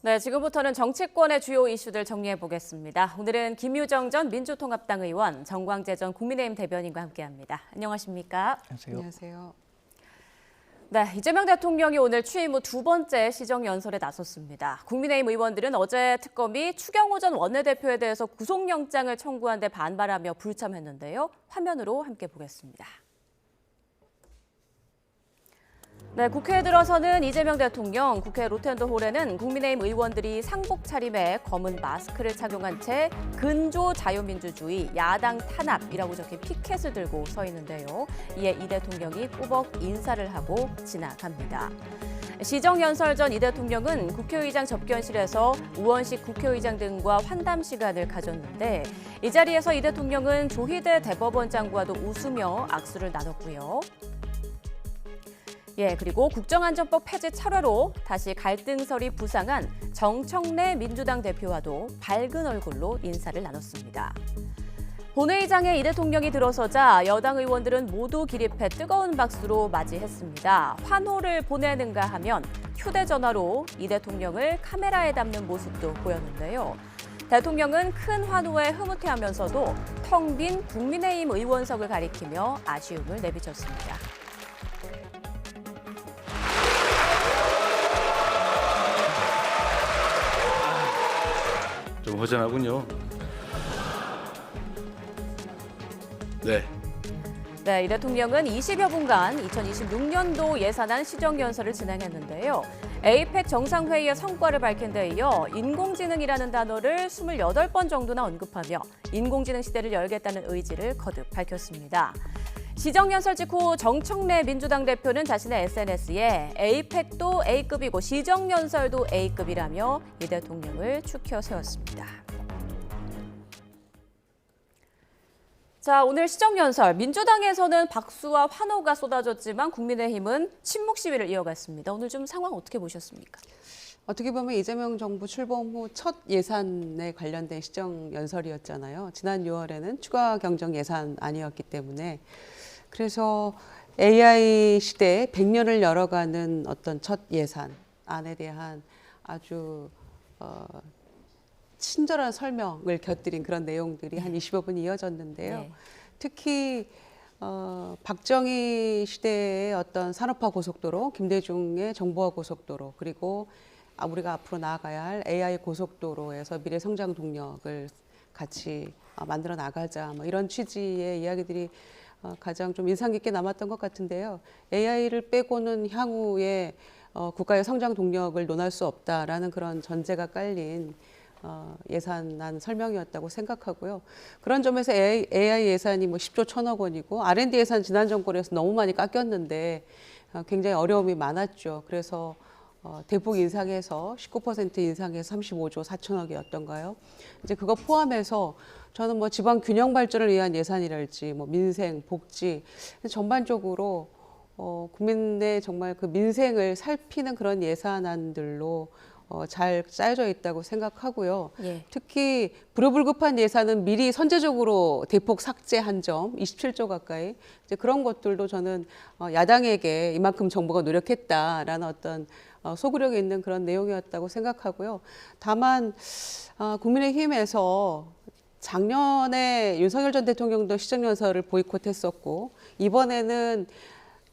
네, 지금부터는 정치권의 주요 이슈들 정리해 보겠습니다. 오늘은 김유정 전 민주통합당 의원, 정광재 전 국민의힘 대변인과 함께합니다. 안녕하십니까? 안녕하세요. 안녕하세요. 네, 이재명 대통령이 오늘 취임 후 두 번째 시정연설에 나섰습니다. 국민의힘 의원들은 어제 특검이 추경호 전 원내대표에 대해서 구속영장을 청구한 데 반발하며 불참했는데요. 화면으로 함께 보겠습니다. 네, 국회에 들어서는 이재명 대통령, 국회 로텐더홀에는 국민의힘 의원들이 상복 차림에 검은 마스크를 착용한 채 근조 자유민주주의, 야당 탄압이라고 적힌 피켓을 들고 서 있는데요. 이에 이 대통령이 꾸벅 인사를 하고 지나갑니다. 시정연설 전 이 대통령은 국회의장 접견실에서 우원식 국회의장 등과 환담 시간을 가졌는데 이 자리에서 이 대통령은 조희대 대법원장과도 웃으며 악수를 나눴고요. 그리고 국정안전법 폐지 철회로 다시 갈등설이 부상한 정청래 민주당 대표와도 밝은 얼굴로 인사를 나눴습니다. 본회의장에 이 대통령이 들어서자 여당 의원들은 모두 기립해 뜨거운 박수로 맞이했습니다. 환호를 보내는가 하면 휴대전화로 이 대통령을 카메라에 담는 모습도 보였는데요. 대통령은 큰 환호에 흐뭇해하면서도 텅 빈 국민의힘 의원석을 가리키며 아쉬움을 내비쳤습니다. 좀 허전하군요. 네, 이 대통령은 20여 분간 2026년도 예산안 시정연설을 진행했는데요. 에이펙 정상회의의 성과를 밝힌 데 이어 인공지능이라는 단어를 28번 정도나 언급하며 인공지능 시대를 열겠다는 의지를 거듭 밝혔습니다. 시정연설 직후 정청래 민주당 대표는 자신의 SNS에 에이펙도 A급이고 시정연설도 A급이라며 이 대통령을 추켜 세웠습니다. 자, 오늘 시정연설, 민주당에서는 박수와 환호가 쏟아졌지만 국민의힘은 침묵 시위를 이어갔습니다. 오늘 좀 상황 어떻게 보셨습니까? 어떻게 보면 이재명 정부 출범 후 첫 예산에 관련된 시정연설이었잖아요. 지난 6월에는 추가 경정 예산안이었기 때문에 그래서 AI 시대에 100년을 열어가는 어떤 첫 예산안에 대한 아주 친절한 설명을 곁들인 그런 내용들이 한 20여 분이 이어졌는데요. 네. 특히 박정희 시대의 어떤 산업화 고속도로, 김대중의 정보화 고속도로, 그리고 우리가 앞으로 나아가야 할 AI 고속도로에서 미래 성장 동력을 같이 만들어 나가자, 뭐 이런 취지의 이야기들이 가장 좀 인상 깊게 남았던 것 같은데요. AI를 빼고는 향후에 국가의 성장 동력을 논할 수 없다라는 그런 전제가 깔린 예산안 설명이었다고 생각하고요. 그런 점에서 AI 예산이 뭐 10조 1천억 원이고 R&D 예산 지난 정권에서 너무 많이 깎였는데 굉장히 어려움이 많았죠. 그래서 대폭 인상해서 19% 인상해서 35조 4천억이었던가요? 이제 그거 포함해서 저는 뭐 지방 균형 발전을 위한 예산이랄지 뭐 민생, 복지 전반적으로 국민의 정말 그 민생을 살피는 그런 예산안들로 잘 짜여져 있다고 생각하고요. 특히 불효불급한 예산은 미리 선제적으로 대폭 삭제한 점, 27조 가까이 이제 그런 것들도 저는 야당에게 이만큼 정부가 노력했다라는 어떤 소구력이 있는 그런 내용이었다고 생각하고요. 다만 국민의힘에서 작년에 윤석열 전 대통령도 시정연설을 보이콧했었고 이번에는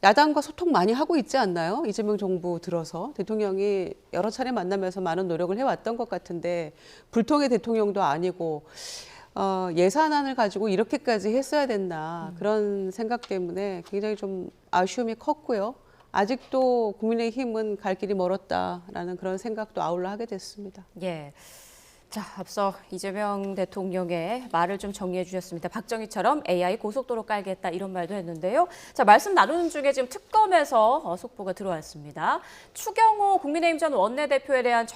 야당과 소통 많이 하고 있지 않나요? 이재명 정부 들어서 대통령이 여러 차례 만나면서 많은 노력을 해왔던 것 같은데 불통의 대통령도 아니고 예산안을 가지고 이렇게까지 했어야 됐나 그런 생각 때문에 굉장히 좀 아쉬움이 컸고요. 아직도 국민의힘은 갈 길이 멀었다라는 그런 생각도 아울러 하게 됐습니다. 자, 앞서 이재명 대통령의 말을 좀 정리해 주셨습니다. 박정희처럼 AI 고속도로 깔겠다 이런 말도 했는데요. 자, 말씀 나누는 중에 지금 특검에서 속보가 들어왔습니다. 추경호 국민의힘 전 원내대표에 대한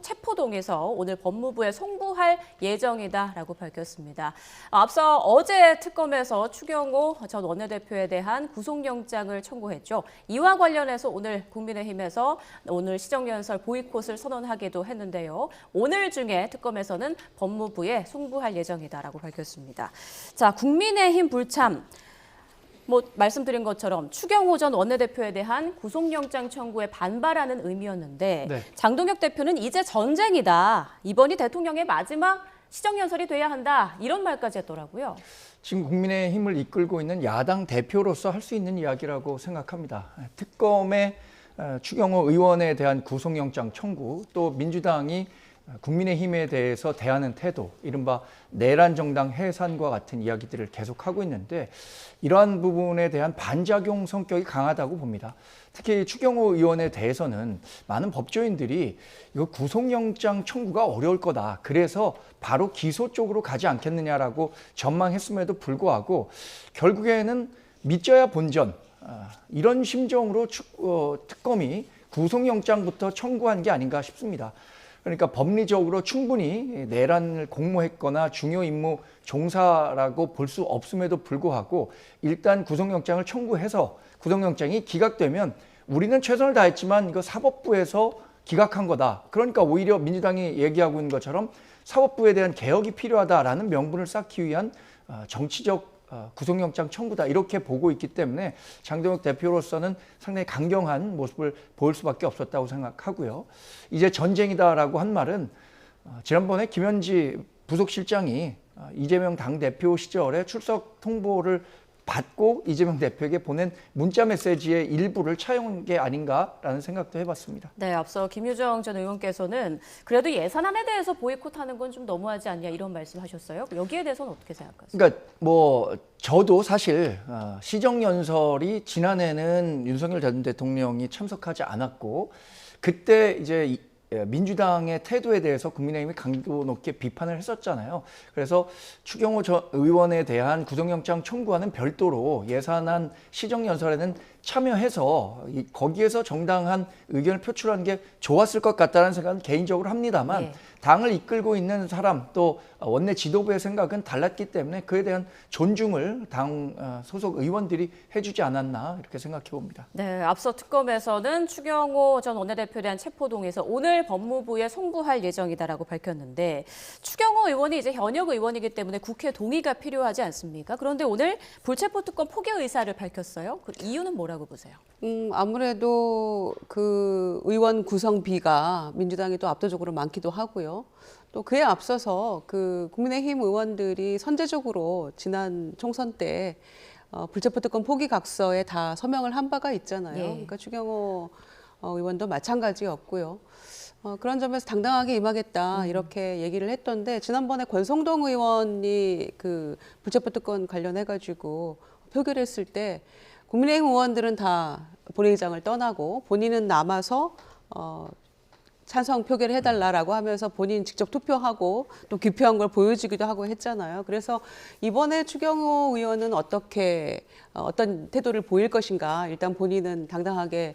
체포동에서 오늘 법무부에 송부할 예정이다라고 밝혔습니다. 앞서 어제 특검에서 추경호 전 원내대표에 대한 구속영장을 청구했죠. 이와 관련해서 오늘 국민의힘에서 오늘 시정연설 보이콧을 선언하기도 했는데요. 오늘 중에 특검에서는 법무부에 송부할 예정이다라고 밝혔습니다. 자, 국민의힘 불참. 뭐 말씀드린 것처럼 추경호 전 원내대표에 대한 구속영장 청구에 반발하는 의미였는데 네. 장동혁 대표는 이제 전쟁이다. 이번이 대통령의 마지막 시정연설이 돼야 한다. 이런 말까지 했더라고요. 지금 국민의힘을 이끌고 있는 야당 대표로서 할 수 있는 이야기라고 생각합니다. 특검의 추경호 의원에 대한 구속영장 청구, 또 민주당이 국민의힘에 대해서 대하는 태도, 이른바 내란 정당 해산과 같은 이야기들을 계속하고 있는데 이러한 부분에 대한 반작용 성격이 강하다고 봅니다. 특히 추경호 의원에 대해서는 많은 법조인들이 이거 구속영장 청구가 어려울 거다. 그래서 바로 기소 쪽으로 가지 않겠느냐라고 전망했음에도 불구하고 결국에는 믿져야 본전, 이런 심정으로 특검이 구속영장부터 청구한 게 아닌가 싶습니다. 그러니까 법리적으로 충분히 내란을 공모했거나 중요 임무 종사라고 볼 수 없음에도 불구하고 일단 구속영장을 청구해서 구속영장이 기각되면 우리는 최선을 다했지만 이거 사법부에서 기각한 거다. 그러니까 오히려 민주당이 얘기하고 있는 것처럼 사법부에 대한 개혁이 필요하다라는 명분을 쌓기 위한 정치적 구속영장 청구다 이렇게 보고 있기 때문에 장동혁 대표로서는 상당히 강경한 모습을 보일 수밖에 없었다고 생각하고요. 이제 전쟁이다라고 한 말은 지난번에 김현지 부속실장이 이재명 당대표 시절에 출석 통보를 받고 이재명 대표에게 보낸 문자 메시지의 일부를 차용한 게 아닌가라는 생각도 해봤습니다. 네, 앞서 김유정 전 의원께서는 그래도 예산안에 대해서 보이콧하는 건 좀 너무하지 않냐 이런 말씀하셨어요. 여기에 대해서는 어떻게 생각하세요? 그러니까 뭐 저도 사실 시정연설이 지난해는 윤석열 전 대통령이 참석하지 않았고 그때 이제 민주당의 태도에 대해서 국민의힘이 강도 높게 비판을 했었잖아요. 그래서 추경호 전 의원에 대한 구속영장 청구와는 별도로 예산안 시정연설에는 참여해서 거기에서 정당한 의견을 표출하는 게 좋았을 것 같다는 생각은 개인적으로 합니다만 네. 당을 이끌고 있는 사람 또 원내 지도부의 생각은 달랐기 때문에 그에 대한 존중을 당 소속 의원들이 해주지 않았나 이렇게 생각해 봅니다. 네, 앞서 특검에서는 추경호 전 원내대표에 대한 체포동의서 오늘 법무부에 송부할 예정이다라고 밝혔는데 추경호 의원이 이제 현역 의원이기 때문에 국회 동의가 필요하지 않습니까? 그런데 오늘 불체포 특검 포기 의사를 밝혔어요. 그 이유는 뭐라고 보세요? 아무래도 그 의원 구성비가 민주당이 또 압도적으로 많기도 하고요. 또 그에 앞서서 그 국민의힘 의원들이 선제적으로 지난 총선 때 불체포 특검 포기 각서에 다 서명을 한 바가 있잖아요. 예. 그러니까 추경호 의원도 마찬가지였고요. 그런 점에서 당당하게 임하겠다 이렇게 얘기를 했던데 지난번에 권성동 의원이 그 불체포 특권 관련해가지고 표결했을 때 국민의힘 의원들은 다 본회의장을 떠나고 본인은 남아서 찬성 표결을 해달라라고 하면서 본인 직접 투표하고 또 기표한 걸 보여주기도 하고 했잖아요. 그래서 이번에 추경호 의원은 어떤 태도를 보일 것인가 일단 본인은 당당하게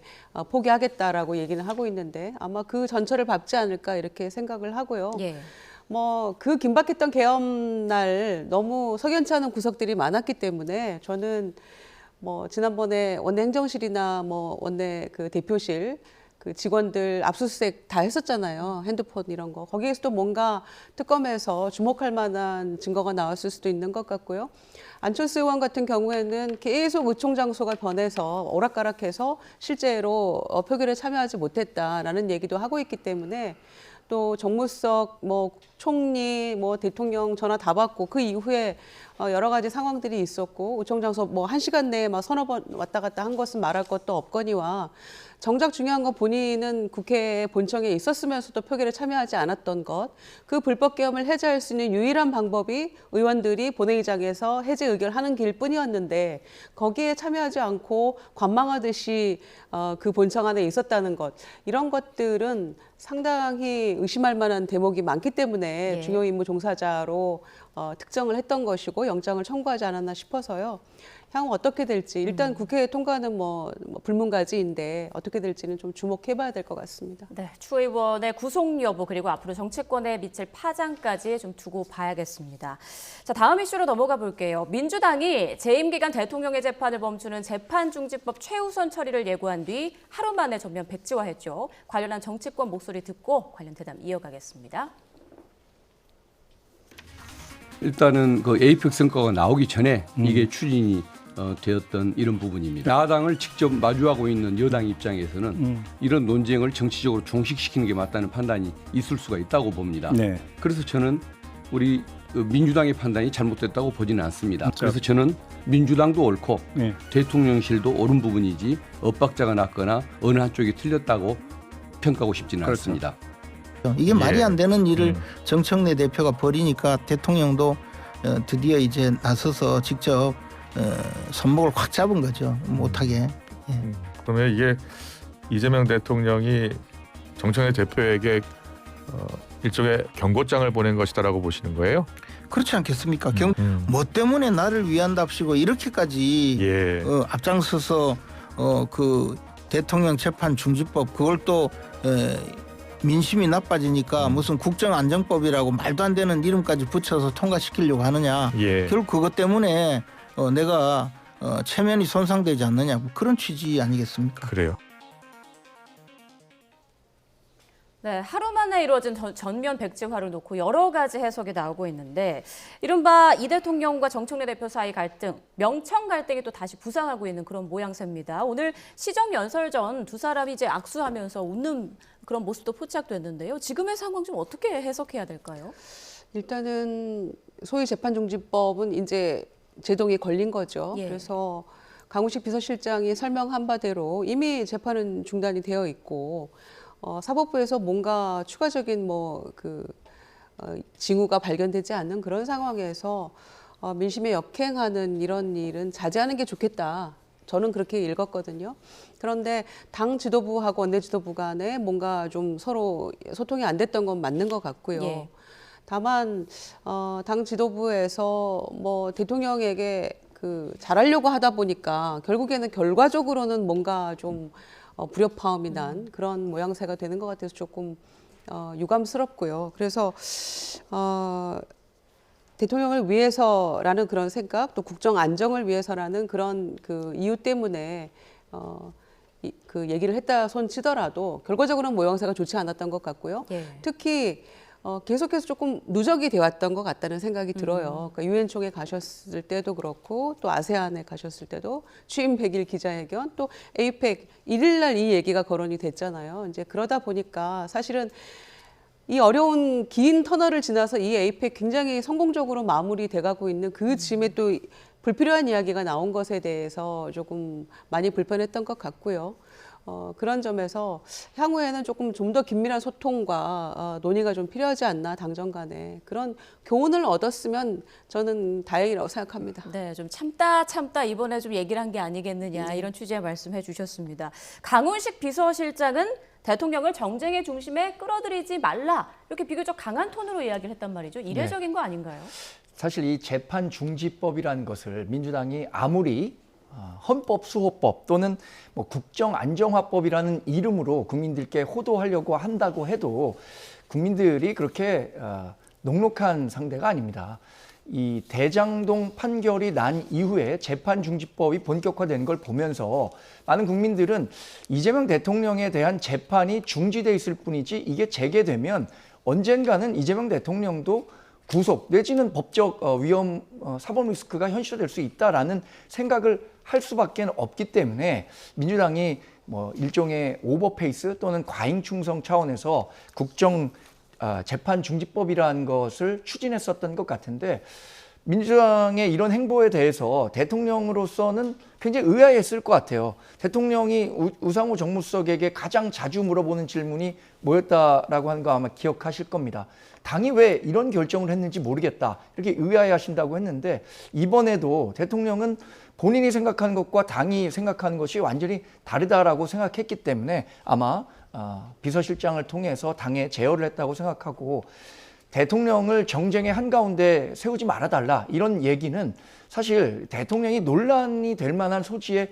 포기하겠다라고 얘기는 하고 있는데 아마 그 전철을 밟지 않을까 이렇게 생각을 하고요. 예. 뭐 그 긴박했던 계엄 날 너무 석연치 않은 구석들이 많았기 때문에 저는 뭐 지난번에 원내 행정실이나 뭐 원내 그 대표실 그 직원들 압수수색 다 했었잖아요. 핸드폰 이런 거. 거기에서 또 뭔가 특검에서 주목할 만한 증거가 나왔을 수도 있는 것 같고요. 안철수 의원 같은 경우에는 계속 의총 장소가 변해서 오락가락해서 실제로 표결에 참여하지 못했다라는 얘기도 하고 있기 때문에 또 정무석, 뭐 총리, 뭐 대통령 전화 다 받고 그 이후에 여러 가지 상황들이 있었고 의총 장소 뭐 1시간 내에 막 서너 번 왔다 갔다 한 것은 말할 것도 없거니와 정작 중요한 건 본인은 국회 본청에 있었으면서도 표결에 참여하지 않았던 것, 그 불법 계엄을 해제할 수 있는 유일한 방법이 의원들이 본회의장에서 해제 의결하는 길뿐이었는데 거기에 참여하지 않고 관망하듯이 그 본청 안에 있었다는 것, 이런 것들은 상당히 의심할 만한 대목이 많기 때문에 예. 중요 임무 종사자로 특정을 했던 것이고 영장을 청구하지 않았나 싶어서요. 향후 어떻게 될지 일단 국회 통과는 뭐 불문가지인데 어떻게 될지는 좀 주목해봐야 될 것 같습니다. 네, 추 의원의 구속 여부 그리고 앞으로 정치권에 미칠 파장까지 좀 두고 봐야겠습니다. 자, 다음 이슈로 넘어가 볼게요. 민주당이 재임 기간 대통령의 재판을 멈추는 재판중지법 최우선 처리를 예고한 뒤 하루 만에 전면 백지화했죠. 관련한 정치권 목소리 듣고 관련 대담 이어가겠습니다. 일단은 그 에이펙 성과가 나오기 전에 이게 추진이 되었던 이런 부분입니다. 야당을 직접 마주하고 있는 여당 입장에서는 이런 논쟁을 정치적으로 종식시키는 게 맞다는 판단이 있을 수가 있다고 봅니다. 네. 그래서 저는 우리 민주당의 판단이 잘못됐다고 보지는 않습니다. 그래서 저는 민주당도 옳고 네. 대통령실도 옳은 부분이지 엇박자가 났거나 어느 한쪽이 틀렸다고 평가하고 싶지는 그렇죠. 않습니다. 이게 말이 안 되는 일을 정청래 대표가 벌이니까 대통령도 드디어 이제 나서서 직접 손목을 확 잡은 거죠. 못하게. 예. 그러면 이게 이재명 대통령이 정청래 대표에게 일종의 경고장을 보낸 것이다라고 보시는 거예요? 그렇지 않겠습니까? 뭐 때문에 나를 위한답시고 이렇게까지 예. 앞장서서 그 대통령 재판 중지법 그걸 또 민심이 나빠지니까 무슨 국정안정법이라고 말도 안 되는 이름까지 붙여서 통과시키려고 하느냐. 예. 결국 그것 때문에 내가 체면이 손상되지 않느냐 뭐 그런 취지 아니겠습니까? 그래요. 네, 하루 만에 이루어진 전면 백지화를 놓고 여러 가지 해석이 나오고 있는데 이른바 이 대통령과 정청래 대표 사이 갈등, 명청 갈등이 또 다시 부상하고 있는 그런 모양새입니다. 오늘 시정 연설 전 두 사람이 이제 악수하면서 웃는 그런 모습도 포착됐는데요. 지금의 상황 좀 어떻게 해석해야 될까요? 일단은 소위 재판중지법은 이제 제동이 걸린 거죠. 예. 그래서 강훈식 비서실장이 설명한 바대로 이미 재판은 중단이 되어 있고 사법부에서 뭔가 추가적인 징후가 발견되지 않는 그런 상황에서 민심에 역행하는 이런 일은 자제하는 게 좋겠다. 저는 그렇게 읽었거든요. 그런데 당 지도부하고 원내 지도부 간에 뭔가 좀 서로 소통이 안 됐던 건 맞는 것 같고요. 예. 다만 당 지도부에서 뭐 대통령에게 잘하려고 하다 보니까 결국에는 결과적으로는 뭔가 좀 불협화음이 난 그런 모양새가 되는 것 같아서 조금 유감스럽고요. 그래서 대통령을 위해서라는 그런 생각, 또 국정 안정을 위해서라는 그런 그 이유 때문에 그 얘기를 했다 손치더라도 결과적으로는 모양새가 좋지 않았던 것 같고요. 예. 특히 계속해서 조금 누적이 되었던 것 같다는 생각이 들어요. 그러니까 유엔 총회 가셨을 때도 그렇고 또 아세안에 가셨을 때도 취임 100일 기자회견 또 에이펙 1일 날 이 얘기가 거론이 됐잖아요. 이제 그러다 보니까 사실은 이 어려운 긴 터널을 지나서 이 에이펙 굉장히 성공적으로 마무리돼가고 있는 그 즈음에 또 불필요한 이야기가 나온 것에 대해서 조금 많이 불편했던 것 같고요. 그런 점에서 향후에는 조금 좀 더 긴밀한 소통과 논의가 좀 필요하지 않나 당정 간에 그런 교훈을 얻었으면 저는 다행이라고 생각합니다. 네, 좀 참다 이번에 좀 얘기를 한 게 아니겠느냐 이런 취지의 말씀해 주셨습니다. 강훈식 비서실장은 대통령을 정쟁의 중심에 끌어들이지 말라 이렇게 비교적 강한 톤으로 이야기를 했단 말이죠. 이례적인 거 아닌가요? 사실 이 재판 중지법이라는 것을 민주당이 아무리 헌법 수호법 또는 뭐 국정안정화법이라는 이름으로 국민들께 호도하려고 한다고 해도 국민들이 그렇게 녹록한 상대가 아닙니다. 이 대장동 판결이 난 이후에 재판 중지법이 본격화된 걸 보면서 많은 국민들은 이재명 대통령에 대한 재판이 중지돼 있을 뿐이지 이게 재개되면 언젠가는 이재명 대통령도 구속 내지는 법적 위험 사법 리스크가 현실화될 수 있다라는 생각을 할 수밖에 없기 때문에 민주당이 뭐 일종의 오버페이스 또는 과잉 충성 차원에서 국정 재판 중지법이라는 것을 추진했었던 것 같은데 민주당의 이런 행보에 대해서 대통령으로서는 굉장히 의아했을 것 같아요. 대통령이 우상호 정무수석에게 가장 자주 물어보는 질문이 뭐였다라고 하는 거 아마 기억하실 겁니다. 당이 왜 이런 결정을 했는지 모르겠다. 이렇게 의아해하신다고 했는데 이번에도 대통령은 본인이 생각하는 것과 당이 생각하는 것이 완전히 다르다라고 생각했기 때문에 아마 비서실장을 통해서 당에 제어를 했다고 생각하고 대통령을 정쟁의 한가운데 세우지 말아달라 이런 얘기는 사실 대통령이 논란이 될 만한 소지의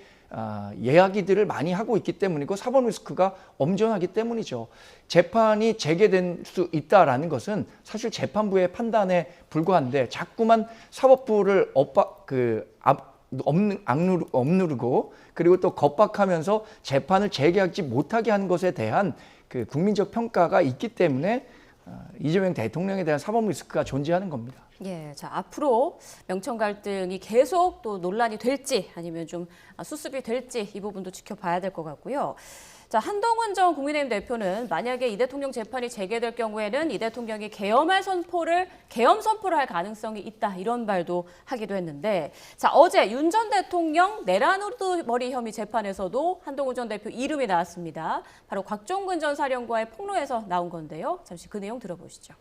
이야기들을 많이 하고 있기 때문이고 사법 리스크가 엄정하기 때문이죠. 재판이 재개될 수 있다라는 것은 사실 재판부의 판단에 불과한데 자꾸만 사법부를 억누르고 그리고 또 겁박하면서 재판을 재개하지 못하게 한 것에 대한 그 국민적 평가가 있기 때문에 이재명 대통령에 대한 사법 리스크가 존재하는 겁니다. 예, 자 앞으로 명천 갈등이 계속 또 논란이 될지 아니면 좀 수습이 될지 이 부분도 지켜봐야 될 것 같고요. 자, 한동훈 전 국민의힘 대표는 만약에 이 대통령 재판이 재개될 경우에는 이 대통령이 계엄 선포를 할 가능성이 있다 이런 말도 하기도 했는데, 자 어제 윤 전 대통령 내란 우두머리 혐의 재판에서도 한동훈 전 대표 이름이 나왔습니다. 바로 곽종근 전 사령관의 폭로에서 나온 건데요. 잠시 그 내용 들어보시죠.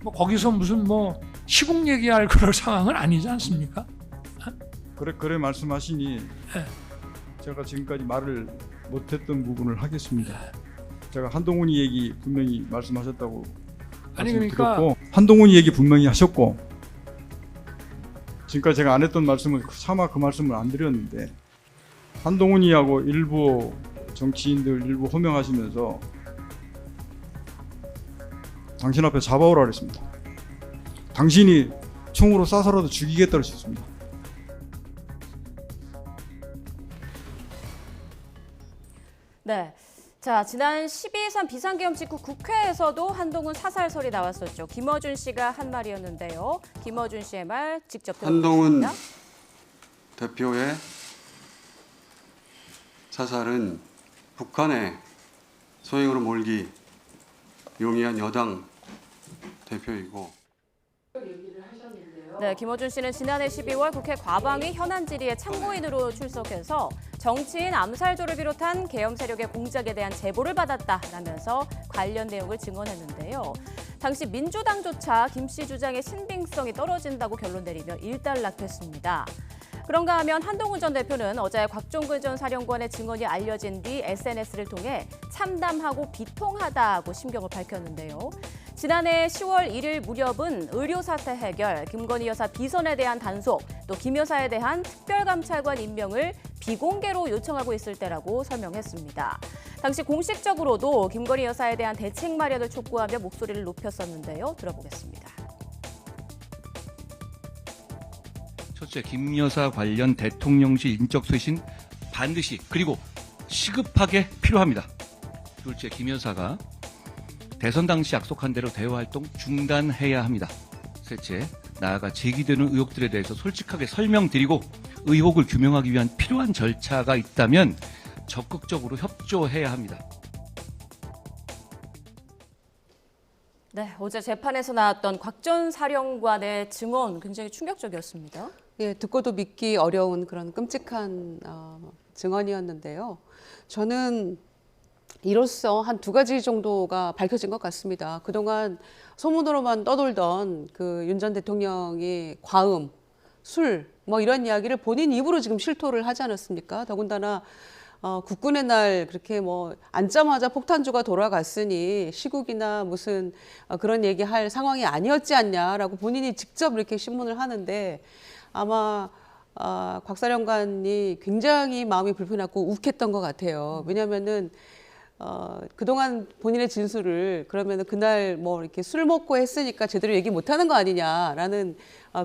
뭐 거기서 무슨 뭐 시국 얘기할 그럴 상황은 아니지 않습니까? 그래 말씀하시니 제가 지금까지 말을 못했던 부분을 하겠습니다. 제가 한동훈이 얘기 분명히 말씀하셨다고 아니 그러니까 들었고, 한동훈이 얘기 분명히 하셨고, 지금까지 제가 안 했던 말씀을 차마 그 말씀을 안 드렸는데, 한동훈이하고 일부 정치인들 일부 호명하시면서 당신 앞에 잡아오라 그랬습니다. 당신이 총으로 쏴서라도 죽이겠다고 했습니다. 네. 자, 지난 12.3 비상계엄 직후 국회에서도 한동훈 사살설이 나왔었죠. 김어준 씨가 한 말이었는데요. 김어준 씨의 말 직접 한동훈 들어보겠습니다. 대표의 사살은 북한의 소행으로 몰기 용이한 여당 대표이고, 네, 김어준 씨는 지난해 12월 국회 과방위 현안 질의에 참고인으로 출석해서 정치인 암살조를 비롯한 계엄 세력의 공작에 대한 제보를 받았다라면서 관련 내용을 증언했는데요. 당시 민주당조차 김 씨 주장의 신빙성이 떨어진다고 결론 내리며 일단락됐습니다. 그런가 하면 한동훈 전 대표는 어제 곽종근 전 사령관의 증언이 알려진 뒤 SNS를 통해 참담하고 비통하다고 심경을 밝혔는데요. 지난해 10월 1일 무렵은 의료 사태 해결, 김건희 여사 비선에 대한 단속, 또 김 여사에 대한 특별감찰관 임명을 비공개로 요청하고 있을 때라고 설명했습니다. 당시 공식적으로도 김건희 여사에 대한 대책 마련을 촉구하며 목소리를 높였었는데요. 들어보겠습니다. 첫째, 김 여사 관련 대통령실 인적 쇄신 반드시 그리고 시급하게 필요합니다. 둘째, 김 여사가 대선 당시 약속한 대로 대화 활동 중단해야 합니다. 셋째, 나아가 제기되는 의혹들에 대해서 솔직하게 설명드리고 의혹을 규명하기 위한 필요한 절차가 있다면 적극적으로 협조해야 합니다. 네, 어제 재판에서 나왔던 곽 전 사령관의 증언 굉장히 충격적이었습니다. 예, 듣고도 믿기 어려운 그런 끔찍한 증언이었는데요. 저는 이로써 한 두 가지 정도가 밝혀진 것 같습니다. 그동안 소문으로만 떠돌던 그 윤 전 대통령이 과음, 술, 뭐 이런 이야기를 본인 입으로 지금 실토를 하지 않았습니까? 더군다나 국군의 날 그렇게 뭐 앉자마자 폭탄주가 돌아갔으니 시국이나 무슨 그런 얘기할 상황이 아니었지 않냐라고 본인이 직접 이렇게 신문을 하는데, 아마 곽 사령관이 굉장히 마음이 불편하고 욱했던 것 같아요. 왜냐하면은 그동안 본인의 진술을 그러면 그날 뭐 이렇게 술 먹고 했으니까 제대로 얘기 못하는 거 아니냐라는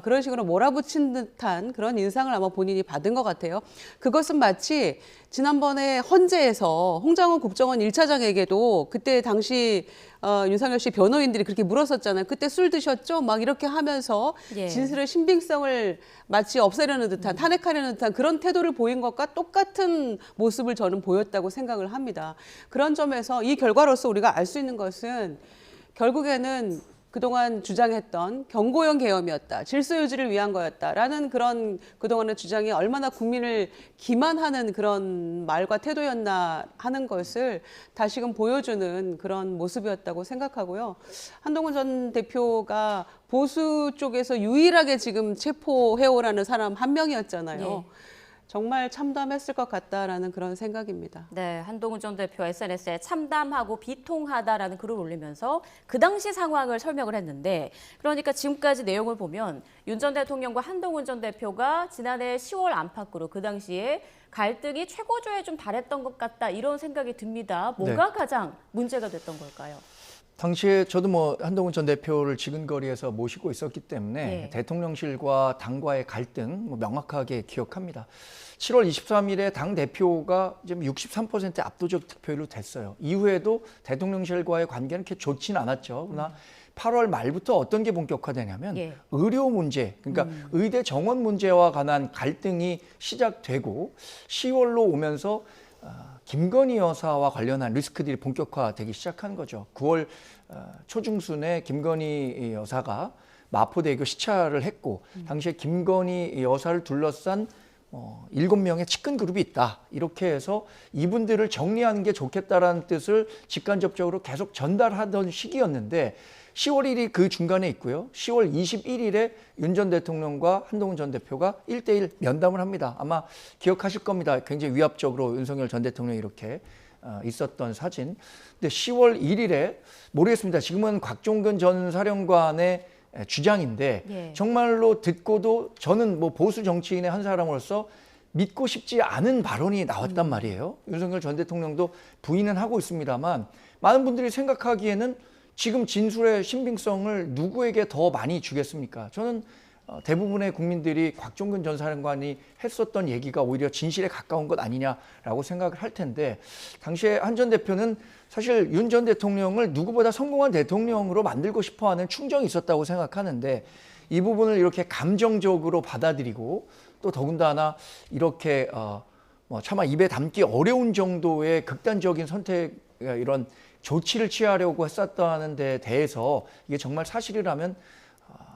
그런 식으로 몰아붙인 듯한 그런 인상을 아마 본인이 받은 것 같아요. 그것은 마치 지난번에 헌재에서 홍장훈 국정원 1차장에게도 그때 당시 윤석열 씨 변호인들이 그렇게 물었었잖아요. 그때 술 드셨죠? 막 이렇게 하면서 예. 진술의 신빙성을 마치 없애려는 듯한, 탄핵하려는 듯한 그런 태도를 보인 것과 똑같은 모습을 저는 보였다고 생각을 합니다. 그런 점에서 이 결과로서 우리가 알 수 있는 것은 결국에는 그동안 주장했던 경고형 계엄이었다, 질서 유지를 위한 거였다라는 그런 그동안의 주장이 얼마나 국민을 기만하는 그런 말과 태도였나 하는 것을 다시금 보여주는 그런 모습이었다고 생각하고요. 한동훈 전 대표가 보수 쪽에서 유일하게 지금 체포해오라는 사람 한 명이었잖아요. 예. 정말 참담했을 것 같다라는 그런 생각입니다. 네, 한동훈 전 대표 SNS에 참담하고 비통하다라는 글을 올리면서 그 당시 상황을 설명을 했는데, 그러니까 지금까지 내용을 보면 윤 전 대통령과 한동훈 전 대표가 지난해 10월 안팎으로 그 당시에 갈등이 최고조에 좀 달했던 것 같다 이런 생각이 듭니다. 뭐가 가장 문제가 됐던 걸까요? 당시에 저도 뭐 한동훈 전 대표를 지근거리에서 모시고 있었기 때문에 네. 대통령실과 당과의 갈등 뭐 명확하게 기억합니다. 7월 23일에 당 대표가 지금 63% 압도적 득표율로 됐어요. 이후에도 대통령실과의 관계는 그렇게 좋지는 않았죠. 그러나 8월 말부터 어떤 게 본격화되냐면 예. 의료 문제, 그러니까 의대 정원 문제와 관한 갈등이 시작되고 10월로 오면서 김건희 여사와 관련한 리스크들이 본격화되기 시작한 거죠. 9월 초중순에 김건희 여사가 마포대교 시찰을 했고 당시에 김건희 여사를 둘러싼 7명의 측근 그룹이 있다. 이렇게 해서 이분들을 정리하는 게 좋겠다라는 뜻을 직간접적으로 계속 전달하던 시기였는데 10월 1일 그 중간에 있고요. 10월 21일에 윤 전 대통령과 한동훈 전 대표가 1대1 면담을 합니다. 아마 기억하실 겁니다. 굉장히 위압적으로 윤석열 전 대통령이 이렇게 있었던 사진. 근데 10월 1일에 모르겠습니다. 지금은 곽종근 전 사령관의 주장인데 예. 정말로 듣고도 저는 뭐 보수 정치인의 한 사람으로서 믿고 싶지 않은 발언이 나왔단 말이에요. 윤석열 전 대통령도 부인은 하고 있습니다만 많은 분들이 생각하기에는 지금 진술의 신빙성을 누구에게 더 많이 주겠습니까? 저는 대부분의 국민들이 곽종근 전 사령관이 했었던 얘기가 오히려 진실에 가까운 것 아니냐라고 생각을 할 텐데 당시에 한 전 대표는 사실 윤 전 대통령을 누구보다 성공한 대통령으로 만들고 싶어하는 충정이 있었다고 생각하는데 이 부분을 이렇게 감정적으로 받아들이고 또 더군다나 이렇게 차마 입에 담기 어려운 정도의 극단적인 선택 이런 조치를 취하려고 했었다는 데 대해서 이게 정말 사실이라면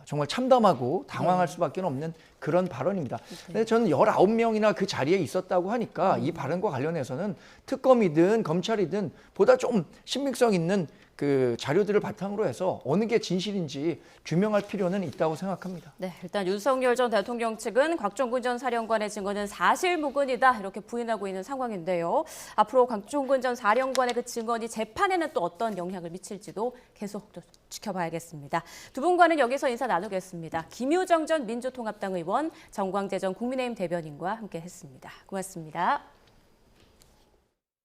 정말 참담하고 당황할 수밖에 없는 그런 발언입니다. 근데 저는 19명이나 그 자리에 있었다고 하니까 이 발언과 관련해서는 특검이든 검찰이든 보다 좀 신빙성 있는 그 자료들을 바탕으로 해서 어느 게 진실인지 규명할 필요는 있다고 생각합니다. 네, 일단 윤석열 전 대통령 측은 곽종근 전 사령관의 증언은 사실무근이다 이렇게 부인하고 있는 상황인데요. 앞으로 곽종근 전 사령관의 그 증언이 재판에는 또 어떤 영향을 미칠지도 계속 또 지켜봐야겠습니다. 두 분과는 여기서 인사 나누겠습니다. 김유정 전 민주통합당 의원, 정광재 전 국민의힘 대변인과 함께했습니다. 고맙습니다.